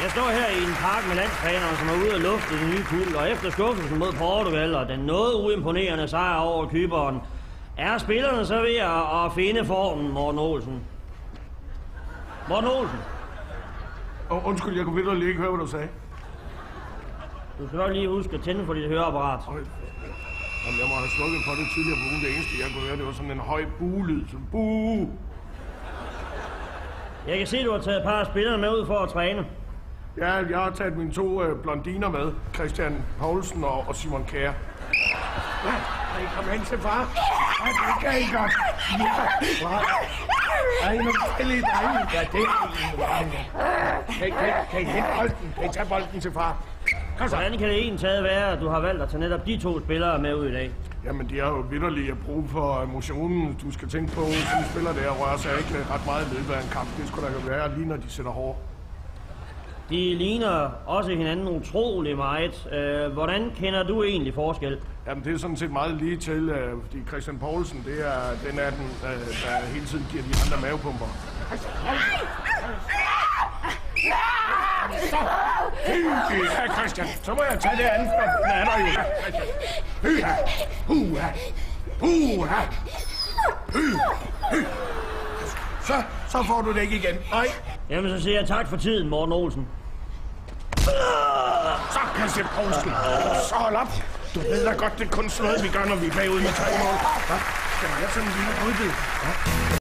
Jeg står her i en park med landstrænere, som er ude at lufte den nye kuld, og efter skuffelsen mod Portugal og den noget uimponerende sejr over Cypern, er spillerne så ved at finde formen, Morten Olsen. Morten Olsen? Undskyld, jeg kunne virkelig ikke høre, hvad du sagde. Du skal godt lige huske at tænde for dit høreapparat. Jamen, jeg må have slukket for det tidligere på ugen. Det eneste, jeg kunne høre, det var sådan en høj buelyd. Som buh! Jeg kan se, du har taget et par af spillerne med ud for at træne. Ja, jeg har taget mine to blondiner med. Christian Poulsen og Simon Kjær. Ja, kom hen til far. Ja, det kan I godt. Ja, ej, nu kælde drenge. Ja, det er kan I hente bolden? Kan I tage bolden til far? Hvordan kan det egentlig være, at du har valgt at tage netop de to spillere med ud i dag? Jamen, de har jo vitterligt at bruge for emotionen. Du skal tænke på, at de spiller der og rører sig ikke ret meget i løbet af en kamp. Det skulle da jo være, lige når de sætter hårdt. De ligner også hinanden utrolig meget. Hvordan kender du egentlig forskel? Jamen, det er sådan set meget lige til, fordi Christian Poulsen, det er den af den, der hele tiden giver de andre mavepumper. Ja, Christian, så må jeg tage det andet, for den er der jo. Hyha! Huha! Huha! Så får du det ikke igen. Nej. Jamen, så siger jeg tak for tiden, Morten Olsen. Så, Christian Poulsen. Så hold op. Du ved da godt, det er kun sådan noget, vi gør, når vi er bagud med 3 mål. Skal man have sådan en lille udbid?